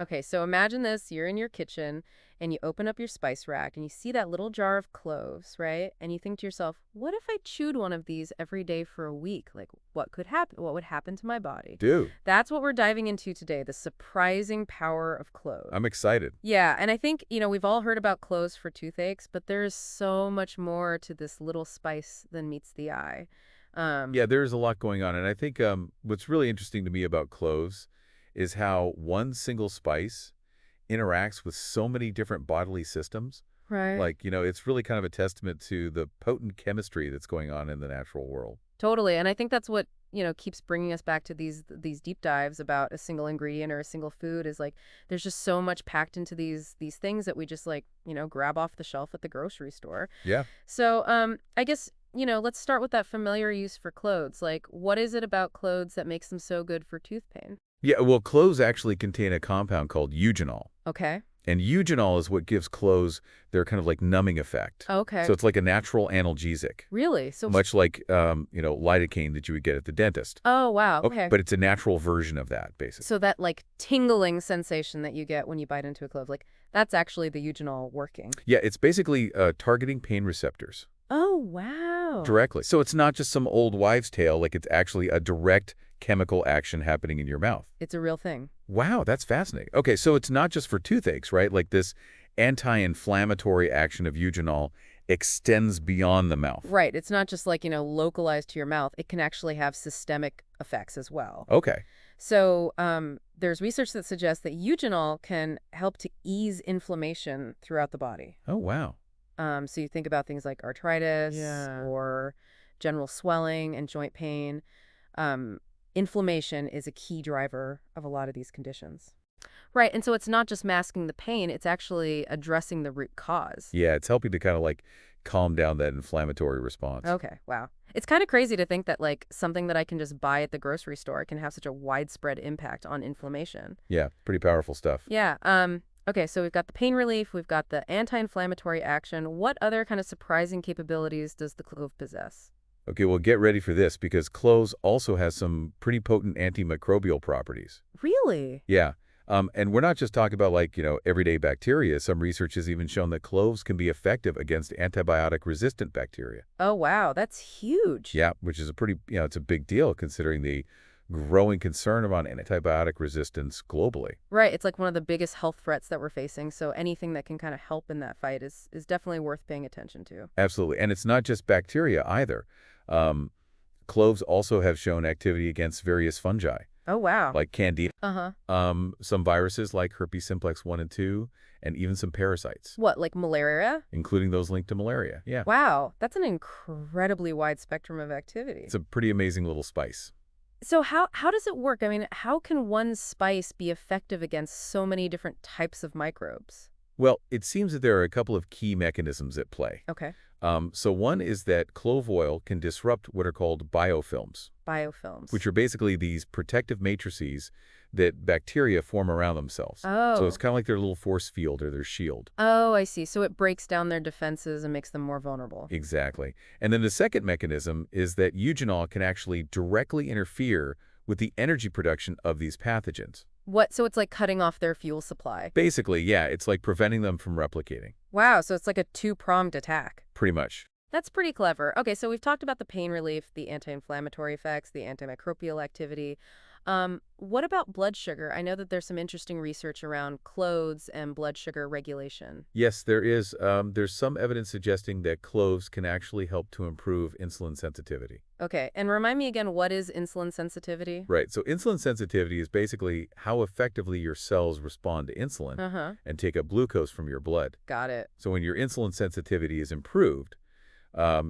Okay, so imagine this. You're in your kitchen and you open up your spice rack and you see that little jar of cloves, right? And you think to yourself, what if I chewed one of these every day for a week? Like, what could happen? What would happen to my body? Dude, That's what we're diving into today, the surprising power of cloves. I'm excited. Yeah, and I think, we've all heard about cloves for toothaches, but there's so much more to this little spice than meets the eye. Um, Yeah, there's a lot going on. And I think what's really interesting to me about cloves is how one single spice interacts with so many different bodily systems. right. Like, it's really kind of a testament to the potent chemistry that's going on in the natural world. Totally, and I think that's what, keeps bringing us back to these deep dives about a single ingredient or a single food is like there's just so much packed into these things that we just like, grab off the shelf at the grocery store. Yeah. So, I guess, let's start with that familiar use for cloves. Like, what is it about cloves that makes them so good for tooth pain? Yeah, well, cloves actually contain a compound called eugenol. Okay. And eugenol is what gives cloves their kind of like numbing effect. Okay. So it's like a natural analgesic, Really? So, much like, lidocaine that you would get at the dentist. oh, wow. Okay. Okay. But it's a natural version of that, basically. So that like tingling sensation that you get when you bite into a clove, like that's actually the eugenol working. Yeah, it's basically targeting pain receptors Oh, wow. directly. So it's not just some old wives' tale, like it's actually a direct chemical action happening in your mouth. It's a real thing. Wow, that's fascinating. Okay, so it's not just for toothaches, right? Like this anti-inflammatory action of eugenol extends beyond the mouth. Right. It's not just like, localized to your mouth. It can actually have systemic effects as well. Okay. So there's research that suggests that eugenol can help to ease inflammation throughout the body. Oh, wow. So you think about things like arthritis Yeah. or general swelling and joint pain. Inflammation is a key driver of a lot of these conditions. Right, and so it's not just masking the pain, it's actually addressing the root cause. Yeah, it's helping to kind of like calm down that inflammatory response. Okay, wow. It's kind of crazy to think that like something that I can just buy at the grocery store can have such a widespread impact on inflammation. Yeah, pretty powerful stuff. Yeah, okay, so we've got the pain relief, we've got the anti-inflammatory action. What other kind of surprising capabilities does the clove possess? Okay, well, get ready for this because cloves also has some pretty potent antimicrobial properties. Really? Yeah. And we're not just talking about like, everyday bacteria. Some research has even shown that cloves can be effective against antibiotic-resistant bacteria. Oh, wow, that's huge. Yeah, which is a pretty, it's a big deal considering the growing concern about antibiotic resistance globally. Right, it's like one of the biggest health threats that we're facing, so anything that can kind of help in that fight is definitely worth paying attention to. Absolutely. And it's not just bacteria either. Um, Cloves also have shown activity against various fungi, Oh, wow. like Candida, Uh-huh. some viruses like herpes simplex 1 and 2, and even some parasites, What, like malaria? including those linked to malaria. Yeah, Wow, that's an incredibly wide spectrum of activity. it's a pretty amazing little spice. So how does it work? I mean, how can one spice be effective against so many different types of microbes? Well, it seems that there are a couple of key mechanisms at play. Okay, So one is that clove oil can disrupt what are called biofilms, biofilms. which are basically these protective matrices that bacteria form around themselves. So it's Oh. kind of like their little force field or their shield. Oh, I see. So it breaks down their defenses and makes them more vulnerable. Exactly. And then the second mechanism is that eugenol can actually directly interfere with the energy production of these pathogens. What? So it's like cutting off their fuel supply. Basically, yeah, it's like preventing them from replicating, Wow, so it's like a two-pronged attack. pretty much. That's pretty clever. Okay, so we've talked about the pain relief, the anti-inflammatory effects, the antimicrobial activity. What about blood sugar? I know that there's some interesting research around cloves and blood sugar regulation. Yes, there is. There's some evidence suggesting that cloves can actually help to improve insulin sensitivity. Okay, and remind me again, what is insulin sensitivity? Right, so insulin sensitivity is basically how effectively your cells respond to insulin Uh-huh, and take up glucose from your blood. got it. So when your insulin sensitivity is improved,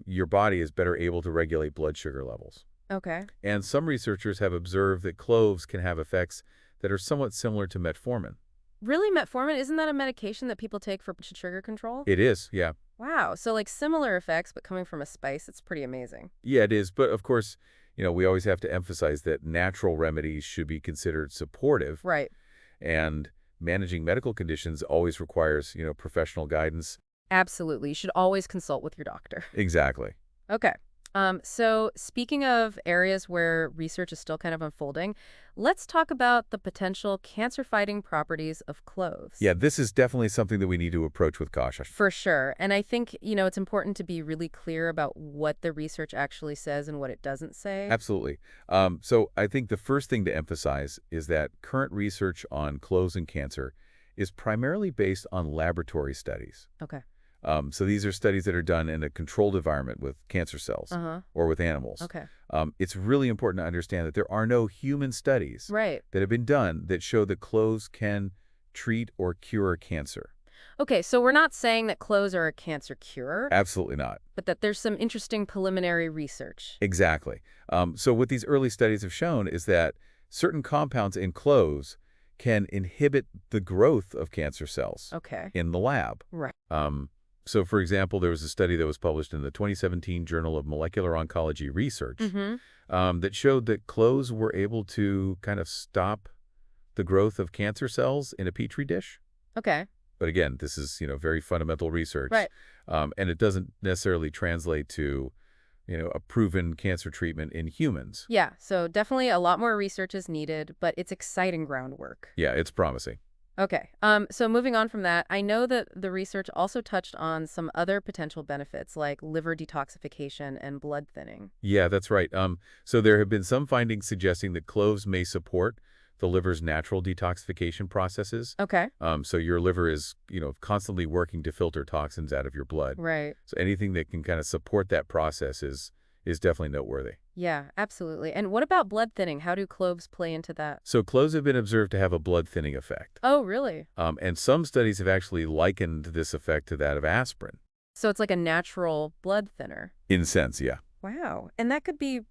your body is better able to regulate blood sugar levels. Okay. And some researchers have observed that cloves can have effects that are somewhat similar to metformin. Really, metformin, isn't that a medication that people take for sugar control? It is, yeah. Wow, so like similar effects, but coming from a spice, it's pretty amazing. Yeah, it is. But of course, we always have to emphasize that natural remedies should be considered supportive, Right. and managing medical conditions always requires, professional guidance. Absolutely. You should always consult with your doctor. Exactly. Okay. So speaking of areas where research is still kind of unfolding, let's talk about the potential cancer-fighting properties of cloves. Yeah, this is definitely something that we need to approach with caution. For sure. And I think, it's important to be really clear about what the research actually says and what it doesn't say. Absolutely. So I think the first thing to emphasize is that current research on cloves and cancer is primarily based on laboratory studies. Okay. So these are studies that are done in a controlled environment with cancer cells Uh-huh. or with animals. Okay. It's really important to understand that there are no human studies Right. that have been done that show that cloves can treat or cure cancer. Okay, so we're not saying that cloves are a cancer cure, Absolutely not. but that there's some interesting preliminary research. Exactly. So what these early studies have shown is that certain compounds in cloves can inhibit the growth of cancer cells Okay. in the lab. Right. So, for example, there was a study that was published in the 2017 Journal of Molecular Oncology Research Mm-hmm. that showed that cloves were able to kind of stop the growth of cancer cells in a petri dish. Okay. But again, this is, very fundamental research, Right. and it doesn't necessarily translate to, a proven cancer treatment in humans. Yeah, so definitely a lot more research is needed, but it's exciting groundwork. Yeah, it's promising. Okay. So moving on from that, I know that the research also touched on some other potential benefits like liver detoxification and blood thinning. Yeah, that's right. So there have been some findings suggesting that cloves may support the liver's natural detoxification processes. Okay. So your liver is, constantly working to filter toxins out of your blood. Right. So anything that can kind of support that process is definitely noteworthy. Yeah, absolutely. And what about blood thinning? How do cloves play into that? So cloves have been observed to have a blood thinning effect. Oh, really? And some studies have actually likened this effect to that of aspirin. So it's like a natural blood thinner. In a sense, yeah. Wow. And that could be,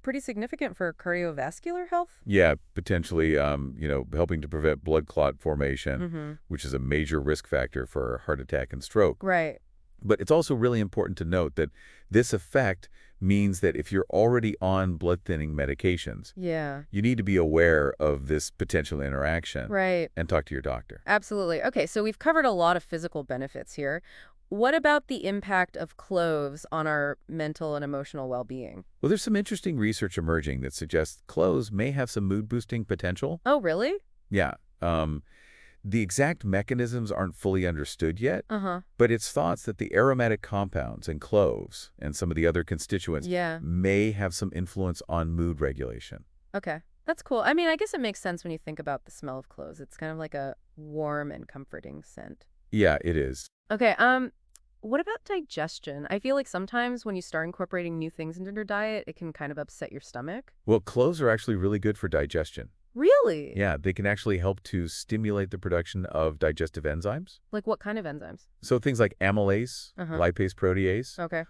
pretty significant for cardiovascular health? Yeah, potentially, helping to prevent blood clot formation, Mm-hmm. which is a major risk factor for heart attack and stroke. Right. But it's also really important to note that this effect means that if you're already on blood thinning medications, Yeah. you need to be aware of this potential interaction Right. and talk to your doctor. Absolutely. Okay, so we've covered a lot of physical benefits here. What about the impact of cloves on our mental and emotional well-being? Well, there's some interesting research emerging that suggests cloves may have some mood-boosting potential. Oh, really? Yeah. The exact mechanisms aren't fully understood yet, Uh-huh. but it's thought that the aromatic compounds in cloves and some of the other constituents Yeah. may have some influence on mood regulation. Okay. That's cool. I mean, I guess it makes sense when you think about the smell of cloves. It's kind of like a warm and comforting scent. Yeah, it is. Okay, what about digestion? I feel like sometimes when you start incorporating new things into your diet, it can kind of upset your stomach. Well, cloves are actually really good for digestion. Really? Yeah, they can actually help to stimulate the production of digestive enzymes. Like what kind of enzymes? So things like amylase, Uh-huh. lipase protease, Okay.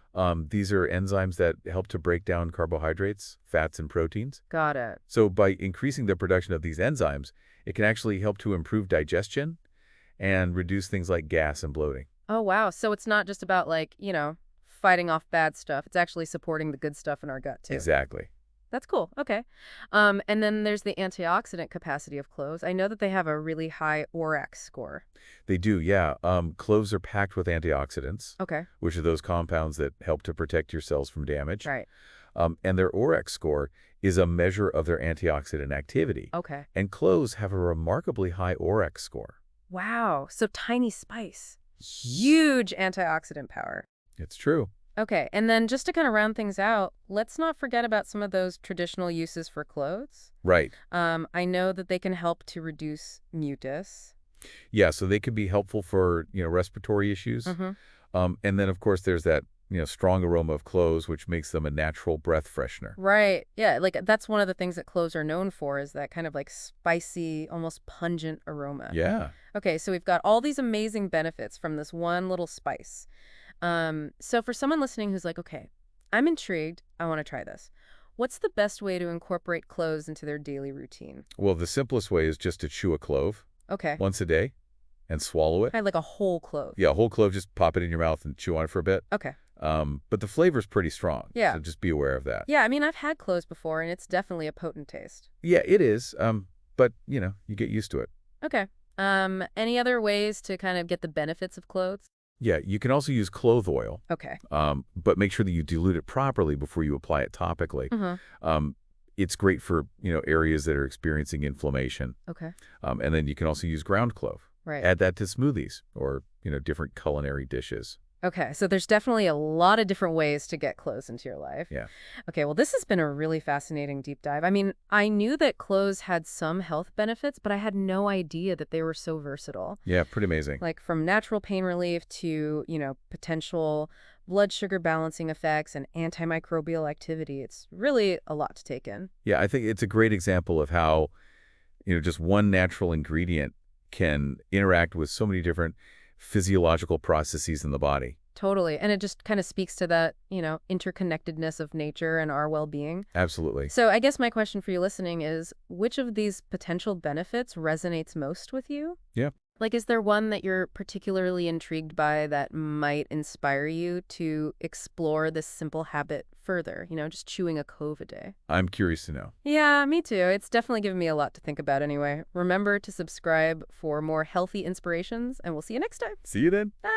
these are enzymes that help to break down carbohydrates, fats, and proteins. Got it. So by increasing the production of these enzymes, it can actually help to improve digestion and reduce things like gas and bloating. Oh, wow. So it's not just about like, fighting off bad stuff. It's actually supporting the good stuff in our gut too. Exactly. That's cool. Okay. And then there's the antioxidant capacity of cloves. I know that they have a really high ORAC score. They do, yeah. Cloves are packed with antioxidants, Okay. which are those compounds that help to protect your cells from damage. Right. And their ORAC score is a measure of their antioxidant activity. Okay. And cloves have a remarkably high ORAC score. Wow. So tiny spice. Huge antioxidant power. It's true. Okay. And then just to kind of round things out, let's not forget about some of those traditional uses for cloves. Right. I know that they can help to reduce mucus. Yeah, so they can be helpful for, respiratory issues. Mm-hmm. And then, of course, there's that, strong aroma of cloves, which makes them a natural breath freshener. Right. Yeah, like that's one of the things that cloves are known for is that kind of like spicy, almost pungent aroma. Yeah. Okay, so we've got all these amazing benefits from this one little spice. So for someone listening who's like, okay, I'm intrigued, I want to try this. What's the best way to incorporate cloves into their daily routine? Well, the simplest way is just to chew a clove Okay. once a day and swallow it. Kind of like a whole clove. Yeah, a whole clove, just pop it in your mouth and chew on it for a bit. Okay. But the flavor's pretty strong. Yeah. So just be aware of that. Yeah, I mean, I've had cloves before, and it's definitely a potent taste. Yeah, it is. But, you get used to it. Okay. Any other ways to kind of get the benefits of cloves? Yeah, you can also use clove oil, Okay. but make sure that you dilute it properly before you apply it topically. Uh-huh. Um, it's great for, areas that are experiencing inflammation. Okay. And then you can also use ground clove. Right. Add that to smoothies or, different culinary dishes. Okay, so there's definitely a lot of different ways to get cloves into your life. Yeah. Okay, well, this has been a really fascinating deep dive. I mean, I knew that cloves had some health benefits, but I had no idea that they were so versatile. Yeah, pretty amazing. Like from natural pain relief to, potential blood sugar balancing effects and antimicrobial activity. It's really a lot to take in. Yeah, I think it's a great example of how, just one natural ingredient can interact with so many different physiological processes in the body. Totally. And it just kind of speaks to that, interconnectedness of nature and our well-being. Absolutely. So I guess my question for you listening is, which of these potential benefits resonates most with you? Yeah. Like, is there one that you're particularly intrigued by that might inspire you to explore this simple habit further? Just chewing a clove a day. I'm curious to know. Yeah, me too. It's definitely given me a lot to think about anyway. Remember to subscribe for more healthy inspirations, and we'll see you next time. See you then. Bye.